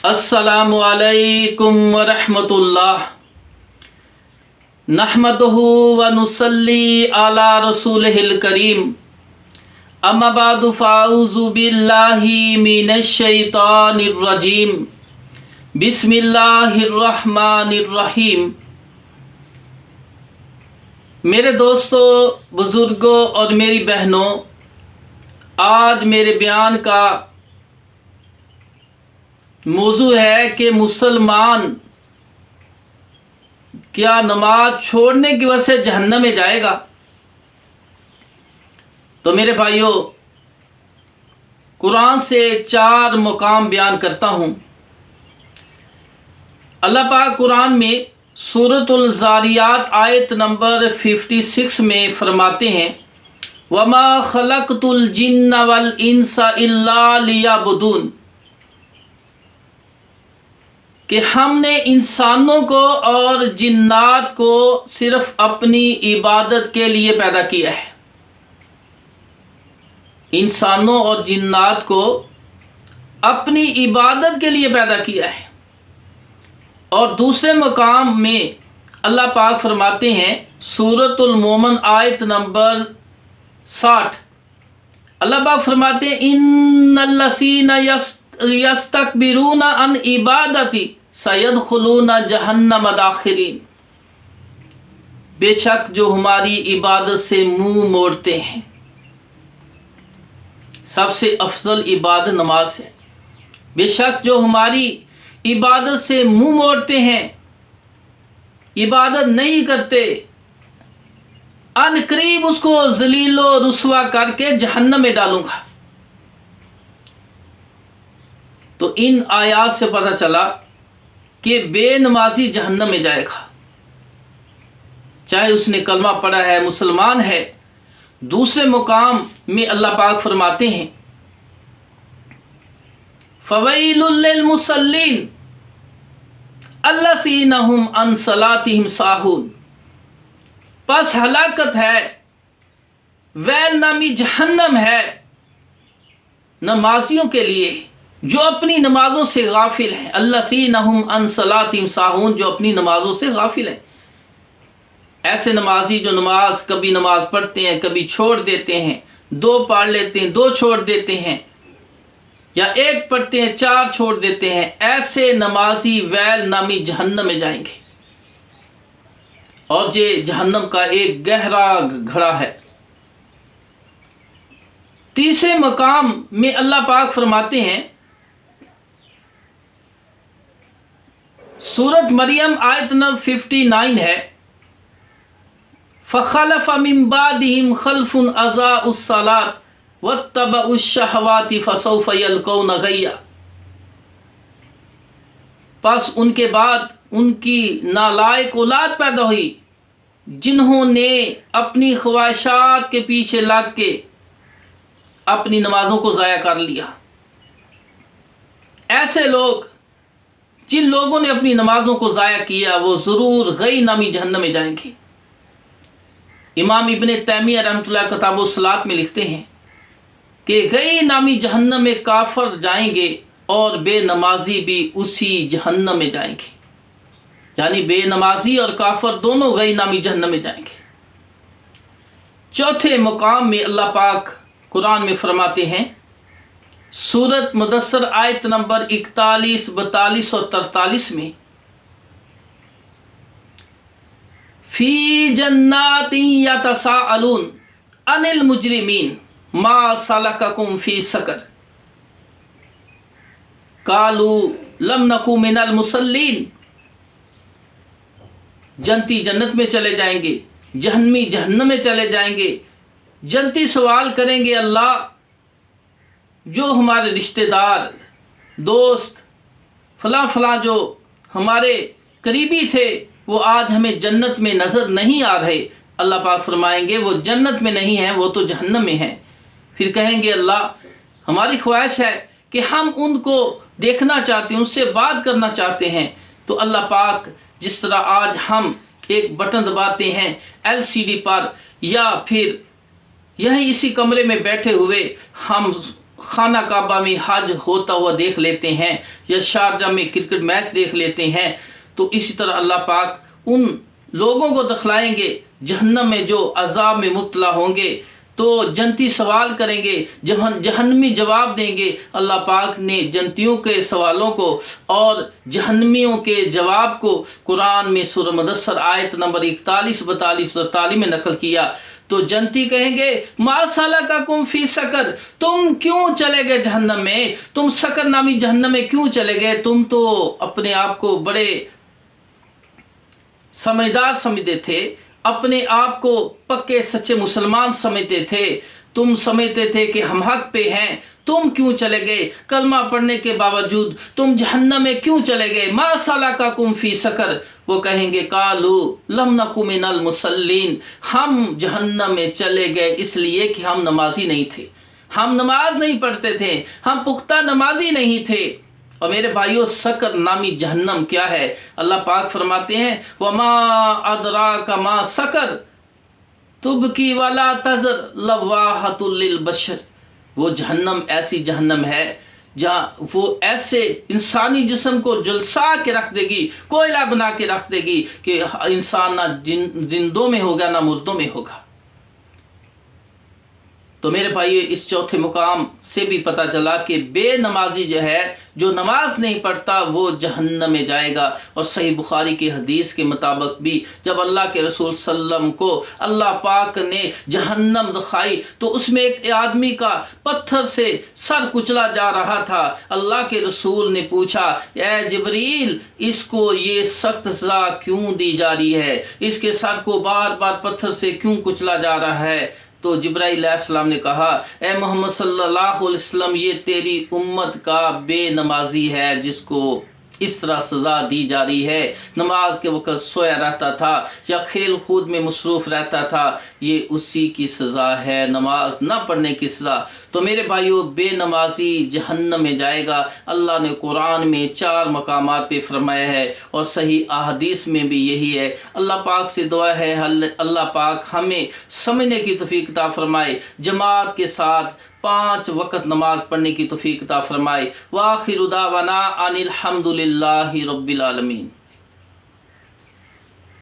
अस्सलामु अलैकुम वरहमतुल्लाह। नहमदुहु व नुसल्ली अला रसूलिहिल करीम। अम्मा बादु फ़ाऊज़ु बिल्लाहि मिनश शैतानिर रजीम। बिस्मिल्लाहिर रहमानिर रहीम। मेरे दोस्तों, बुज़ुर्गों और मेरी बहनों, आज मेरे बयान का मौजू है कि मुसलमान क्या नमाज छोड़ने की वजह से जहन्नम में जाएगा। तो मेरे भाइयों, कुरान से 4 मुकाम बयान करता हूँ। अल्लाह पाक कुरान में सूरतुल ज़ारियात आयत नंबर 56 में फरमाते हैं, वमा खलक़तुल जिन्ना वल इंसा इल्ला लियअबुदून, कि हमने इंसानों को और जिन्नात को सिर्फ अपनी इबादत के लिए पैदा किया है। इंसानों और जिन्नात को अपनी इबादत के लिए पैदा किया है। और दूसरे मकाम में अल्लाह पाक फरमाते हैं, सूरतुल मोमिन आयत नंबर 60, अल्लाह पाक फरमाते हैं, इन्नल्लज़ीना यस्तकबिरूना अन इबादती सयदखुलूना जहन्नम दाखिरीन। बेशक जो हमारी इबादत से मुंह मोड़ते हैं, सबसे अफजल इबादत नमाज है। बेशक जो हमारी इबादत से मुंह मोड़ते हैं, इबादत नहीं करते, अनकरीब उसको जलीलो रुसवा करके जहन्नम में डालूंगा। तो इन आयात से पता चला कि बेनमाजी जहन्नम में जाएगा, चाहे उसने कलमा पढ़ा है, मुसलमान है। दूसरे मुकाम में अल्लाह पाक फरमाते हैं, फ़वैलुल लिल मुसल्लीन अल्लज़ीना हुम अन सलातिहिम साहून। बस हलाकत है, वैल नामी जहन्नम है नमाजियों के लिए जो अपनी नमाजों से गाफिल हैं। अल्लज़ीना हुम अन सलातिहिम साहून, जो अपनी नमाजों से गाफिल हैं। ऐसे नमाजी जो कभी नमाज पढ़ते हैं, कभी छोड़ देते हैं, 2 पढ़ लेते हैं, 2 छोड़ देते हैं, या 1 पढ़ते हैं, 4 छोड़ देते हैं, ऐसे नमाजी वैल नामी जहन्नम में जाएंगे। और ये जहन्नम का एक गहरा घड़ा है। तीसरे मकाम में अल्लाह पाक फरमाते हैं, सूरत मरियम आयत नंबर 59 है, फ़ख़लफ़ मिन बादिहिम खल्फ़ुन अज़ाउस सलात वत्तबउश शहवाति फ़सौफ़ यल्क़ौना गय्या। बस उनके बाद उनकी नालायक औलाद पैदा हुई, जिन्होंने अपनी ख्वाहिशात के पीछे लग के अपनी नमाजों को ज़ाया कर लिया। ऐसे लोग, जिन लोगों ने अपनी नमाजों को ज़ाया किया, वो ज़रूर गई नामी जहन्नम में जाएंगे। इमाम इब्ने तैमिया रहमतुल्लाह किताबुस सलात में लिखते हैं कि गई नामी जहन्नम में काफर जाएंगे और बेनमाजी भी उसी जहन्नम में जाएंगे। यानी बेनमाजी और काफर दोनों गई नामी जहन्नम में जाएंगे। चौथे मुकाम में अल्लाह पाक कुरान में फरमाते हैं, सूरत मुदस्सर आयत नंबर 41, 42 और 43 में, फी जन्नातिन यतसाअलून अनिल मुजरिमीन मा सलककुम फी सकर कालू लम नकू मिनल मुसल्लीन। जन्नती जन्नत में चले जाएंगे, जहन्नमी जहन्नम में चले जाएंगे। जन्नती सवाल करेंगे, अल्लाह, जो हमारे रिश्तेदार, दोस्त, फला फला जो हमारे करीबी थे, वो आज हमें जन्नत में नज़र नहीं आ रहे। अल्लाह पाक फरमाएंगे, वो जन्नत में नहीं है, वो तो जहन्नम में है। फिर कहेंगे, अल्लाह, हमारी ख्वाहिश है कि हम उनको देखना चाहते हैं, उनसे बात करना चाहते हैं। तो अल्लाह पाक, जिस तरह आज हम एक बटन दबाते हैं LCD पर, या फिर यहीं इसी कमरे में बैठे हुए हम खाना काबा में हज होता हुआ देख लेते हैं या शारजा में क्रिकेट मैच देख लेते हैं, तो इसी तरह अल्लाह पाक उन लोगों को दखलाएंगे जहन्नम में जो अजाब में मुब्तला होंगे। तो जन्नती सवाल करेंगे, जहन्नमी जवाब देंगे। अल्लाह पाक ने जन्नतियों के सवालों को और जहन्नमियों के जवाब को कुरान में सूरह मुदस्सर आयत नंबर 41, 42 और 43 में नकल किया। तो जन्नती कहेंगे मा सलकाकुम फी सकर, तुम क्यों चले गए जहन्नम में, तुम सकर नामी जहन्नम में क्यों चले गए? तुम तो अपने आप को बड़े समझदार समझते थे, अपने आप को पक्के सच्चे मुसलमान समझते थे, तुम समझते थे कि हम हक पे हैं, तुम क्यों चले गए? कलमा पढ़ने के बावजूद तुम जहन्नम में क्यों चले गए? मा सलकाकुम फी सकर, वो कहेंगे कालू लम नकु मिनल मुसल्लीन, हम जहन्नम में चले गए इसलिए कि हम नमाजी नहीं थे, हम नमाज नहीं पढ़ते थे, हम पुख्ता नमाजी नहीं थे। और मेरे भाइयों, सकर नामी जहन्नम क्या है? अल्लाह पाक फरमाते हैं वमा अदराका मा सकर तुबकी वाला तजर लवाहतुल लिल बशर, वो जहन्नम ऐसी जहन्नम है जहाँ वो ऐसे इंसानी जिस्म को जुलसा के रख देगी, कोयला बना के रख देगी कि इंसान ना जिंदों में होगा ना मुर्दों में होगा। तो मेरे भाई, इस चौथे मुकाम से भी पता चला कि बेनमाजी जो है, जो नमाज नहीं पढ़ता, वो जहन्नम में जाएगा। और सही बुखारी की हदीस के मुताबिक भी जब अल्लाह के रसूल सल्लम को अल्लाह पाक ने जहन्नम दिखाई तो उसमें एक आदमी का पत्थर से सर कुचला जा रहा था। अल्लाह के रसूल ने पूछा, ए जिब्रील, इसको ये सख्त सज़ा क्यों दी जा रही है, इसके सर को बार बार पत्थर से क्यों कुचला जा रहा है? तो जिब्राइल अलैहिस्सलाम ने कहा, ए मोहम्मद सल्लल्लाहु अलैहि वसल्लम, ये तेरी उम्मत का बेनमाजी है जिसको इस तरह सज़ा दी जा रही है। नमाज के वक़्त सोया रहता था या खेल कूद में मसरूफ़ रहता था, ये उसी की सज़ा है, नमाज ना पढ़ने की सज़ा। तो मेरे भाइयों, बेनमाजी जहन्नम में जाएगा। अल्लाह ने कुरान में 4 मकामात पे फरमाया है और सही अहादीस में भी यही है। अल्लाह पाक से दुआ है अल्लाह पाक हमें समझने की तौफीक अता फरमाए, जमात के साथ 5 वक़्त नमाज पढ़ने की तौफीक अता फरमाए। व आखिरु दावाना अनिल हम्दुलिल्लाहि रब्बिल आलमीन।